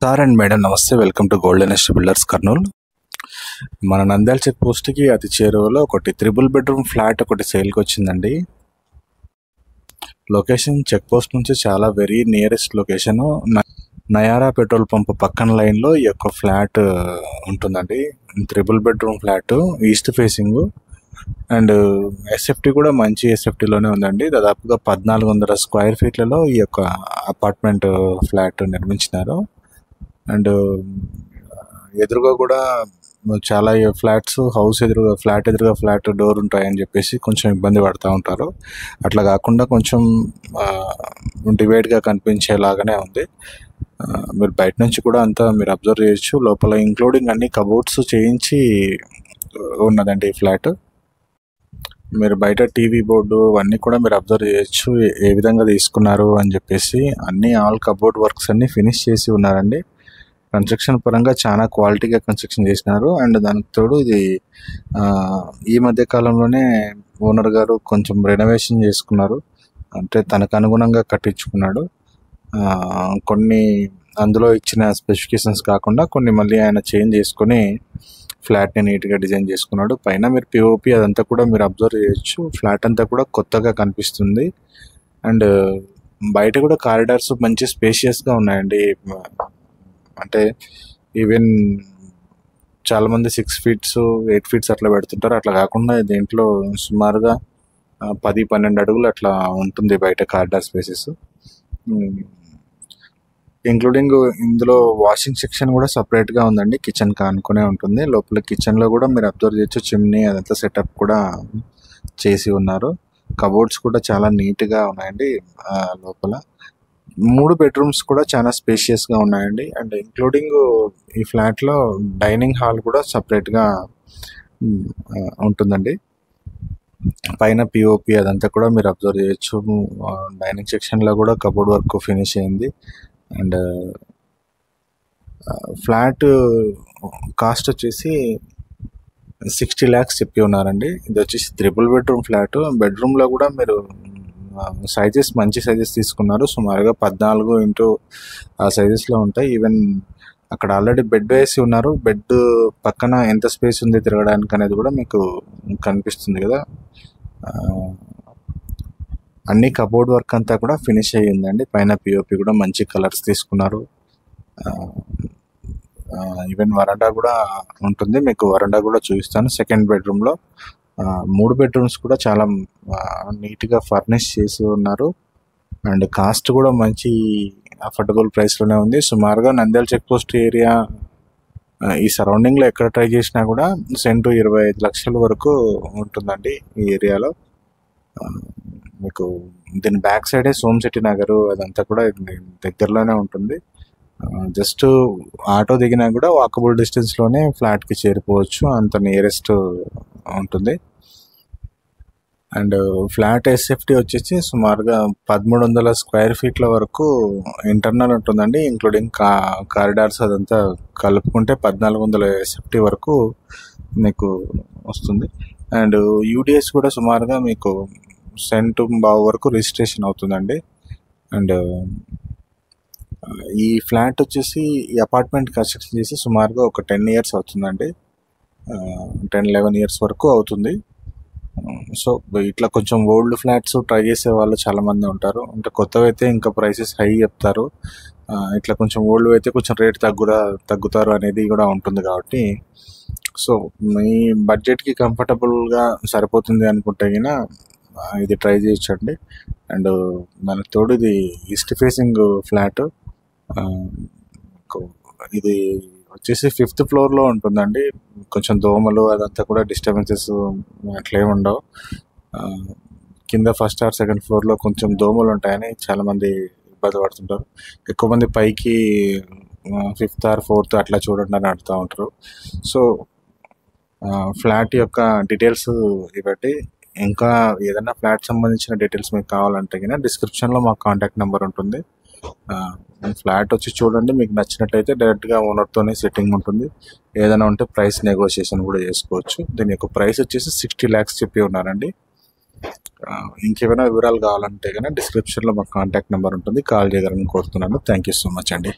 Sir and madam నమస్తే, welcome to Golden Est Builders Kurnool. మన Nandyal check పోస్ట్కి అతి చేరువలో ఒకటి 3 బెడ్రూమ్ ఫ్లాట్ ఒకటి సేల్కి వచ్చిందండి. లొకేషన్ చెక్ పోస్ట్ నుంచి చాలా very nearest location. Nayara petrol pump పక్కన లైన్లో ఈ యొక్క ఫ్లాట్ ఉంటుందండి. 3 bedroom flat, east facing and SFT కూడా మంచి ఎస్ఎఫ్టీలోనే ఉందండి. దాదాపుగా 1400 స్క్వేర్ ఫీట్లలో ఈ యొక్క అపార్ట్మెంట్ ఫ్లాట్ నిర్మించినారు. అండ్ ఎదురుగా కూడా చాలా ఫ్లాట్స్, హౌస్ ఎదురుగా ఫ్లాట్ డోర్ ఉంటాయని చెప్పేసి కొంచెం ఇబ్బంది పడుతూ ఉంటారు. అట్లా కాకుండా కొంచెం డివైడ్గా కనిపించేలాగానే ఉంది. మీరు బయట నుంచి కూడా అంతా మీరు అబ్జర్వ్ చేయొచ్చు. లోపల ఇంక్లూడింగ్ అన్ని కబోర్డ్స్ చేయించి ఉన్నదండి ఈ ఫ్లాట్. మీరు బయట టీవీ బోర్డు అవన్నీ కూడా మీరు అబ్జర్వ్ చేయొచ్చు ఏ విధంగా తీసుకున్నారు అని చెప్పేసి. అన్ని ఆల్ కబోర్డ్ వర్క్స్ అన్ని ఫినిష్ చేసి ఉన్నారండి. కన్స్ట్రక్షన్ పరంగా చాలా క్వాలిటీగా కన్స్ట్రక్షన్ చేసినారు. అండ్ దానికి తోడు ఇది ఈ మధ్య కాలంలోనే ఓనర్ గారు కొంచెం రెనోవేషన్ చేసుకున్నారు. అంటే తనకు అనుగుణంగా కట్టించుకున్నాడు. కొన్ని అందులో ఇచ్చిన స్పెసిఫికేషన్స్ కాకుండా కొన్ని మళ్ళీ ఆయన చేంజ్ చేసుకొని ఫ్లాట్ని నీట్గా డిజైన్ చేసుకున్నాడు. పైన మీరు పిఓపి అదంతా కూడా మీరు అబ్జర్వ్ చేయొచ్చు. ఫ్లాట్ అంతా కూడా కొత్తగా కనిపిస్తుంది. అండ్ బయట కూడా కారిడార్స్ మంచి స్పేషియస్గా ఉన్నాయండి. అంటే ఈవెన్ చాలామంది 6 ఫీట్స్ 8 ఫీట్స్ అట్లా పెడుతుంటారు. అట్లా కాకుండా దీంట్లో సుమారుగా 10-12 అడుగులు అట్లా ఉంటుంది బయట కారిడార్ స్పేసెస్. ఇంక్లూడింగ్ ఇందులో వాషింగ్ సెక్షన్ కూడా సపరేట్గా ఉందండి. కిచెన్ కానుకునే ఉంటుంది. లోపల కిచెన్లో కూడా మీరు అబ్జర్వ్ చేయొచ్చు, చిమ్నీ అదంతా సెటప్ కూడా చేసి ఉన్నారు. కబోర్డ్స్ కూడా చాలా నీట్గా ఉన్నాయండి. లోపల 3 బెడ్రూమ్స్ కూడా చాలా స్పేషియస్గా ఉన్నాయండి. అండ్ ఇంక్లూడింగ్ ఈ ఫ్లాట్లో డైనింగ్ హాల్ కూడా సపరేట్గా ఉంటుందండి. పైన పిఓపి అదంతా కూడా మీరు అబ్జర్వ్ చేయొచ్చు. డైనింగ్ సెక్షన్లో కూడా కబోర్డ్ వర్క్ ఫినిష్ అయింది. అండ్ ఫ్లాట్ కాస్ట్ వచ్చేసి 60 lakhs చెప్పి ఉన్నారండి. ఇది వచ్చేసి 3 బెడ్రూమ్ ఫ్లాట్. బెడ్రూమ్లో కూడా మీరు సైజెస్ మంచి సైజెస్ తీసుకున్నారు. సుమారుగా 14 ఇంటూ ఆ సైజెస్లో ఉంటాయి. ఈవెన్ అక్కడ ఆల్రెడీ బెడ్ వేసి ఉన్నారు. బెడ్ పక్కన ఎంత స్పేస్ ఉంది తిరగడానికి అనేది కూడా మీకు కనిపిస్తుంది కదా. అన్ని కబోర్డ్ వర్క్ అంతా కూడా ఫినిష్ అయ్యిందండి. పైన పిఓపి కూడా మంచి కలర్స్ తీసుకున్నారు. ఈవెన్ వరండా కూడా ఉంటుంది. మీకు వరండా కూడా చూపిస్తాను. సెకండ్ బెడ్రూమ్లో 3 బెడ్రూమ్స్ కూడా చాలా నీట్గా ఫర్నిష్ చేసి ఉన్నారు. అండ్ కాస్ట్ కూడా మంచి అఫోర్డబుల్ ప్రైస్లోనే ఉంది. సుమారుగా నంద్యాల చెక్ పోస్ట్ ఏరియా ఈ సరౌండింగ్లో ఎక్కడ ట్రై చేసినా కూడా సెంటు 25 లక్షల వరకు ఉంటుందండి ఈ ఏరియాలో. మీకు దీని బ్యాక్ సైడే సోమశెట్టి నగరు అదంతా కూడా దగ్గరలోనే ఉంటుంది. జస్ట్ ఆటో దిగినా కూడా వాకబుల్ డిస్టెన్స్లోనే ఫ్లాట్కి చేరిపోవచ్చు, అంత నియరెస్ట్ ఉంటుంది. అండ్ ఫ్లాట్ ఎస్ఎఫ్టీ వచ్చేసి సుమారుగా 1300 స్క్వేర్ ఫీట్ల వరకు ఇంటర్నల్ ఉంటుందండి. ఇంక్లూడింగ్ కారిడార్స్ అదంతా కలుపుకుంటే 1400 ఎస్ఎఫ్టీ వరకు మీకు వస్తుంది. అండ్ యూడిఎస్ కూడా సుమారుగా మీకు సెంటు బావు వరకు రిజిస్ట్రేషన్ అవుతుందండి. అండ్ ఈ ఫ్లాట్ వచ్చేసి ఈ అపార్ట్మెంట్ కన్స్ట్రక్షన్ చేసి సుమారుగా ఒక 10 years అవుతుందండి. 10-11 years వరకు అవుతుంది. సో ఇట్లా కొంచెం ఓల్డ్ ఫ్లాట్స్ ట్రై చేసే వాళ్ళు చాలామంది ఉంటారు. అంటే కొత్తవి అయితే ఇంకా ప్రైసెస్ హై చెప్తారు. ఇట్లా కొంచెం ఓల్డ్ అయితే కొంచెం రేట్ తగ్గుతారు అనేది కూడా ఉంటుంది. కాబట్టి సో మీ బడ్జెట్కి కంఫర్టబుల్గా సరిపోతుంది అనుకుంటే కన్నా ఇది ట్రై చేయొచ్చండి. అండ్ మనకు తోడు ఇది ఈస్ట్ ఫేసింగ్ ఫ్లాట్. ఇది వచ్చేసి 5th ఫ్లోర్లో ఉంటుందండి. కొంచెం దోమలు అదంతా కూడా డిస్టర్బెన్సెస్ అట్లేమి ఉండవు. కింద ఫస్ట్ ఆర్ సెకండ్ ఫ్లోర్లో కొంచెం దోమలు ఉంటాయని చాలామంది ఇబ్బంది పడుతుంటారు. ఎక్కువ మంది పైకి 5th or 4th అట్లా చూడండి అని అడుగుతూ ఉంటారు. సో ఫ్లాట్ యొక్క డీటెయిల్స్ ఇవ్వండి. ఇంకా ఏదైనా ఫ్లాట్ సంబంధించిన డీటెయిల్స్ మీకు కావాలంటే కన్నా డిస్క్రిప్షన్లో మా కాంటాక్ట్ నెంబర్ ఉంటుంది. ఫ్లాట్ వచ్చి చూడండి. మీకు నచ్చినట్లయితే డైరెక్ట్గా ఓనర్తోనే సెట్టింగ్ ఉంటుంది. ఏదైనా ఉంటే ప్రైస్ నెగోషియేషన్ కూడా చేసుకోవచ్చు. దీని యొక్క ప్రైస్ వచ్చేసి 60 lakhs చెప్పి ఉన్నారండి. ఇంకేమైనా వివరాలు కావాలంటే కన్నా డిస్క్రిప్షన్లో మా కాంటాక్ట్ నెంబర్ ఉంటుంది, కాల్ చేయగలని కోరుతున్నాను. థ్యాంక్ యూ సో మచ్ అండి.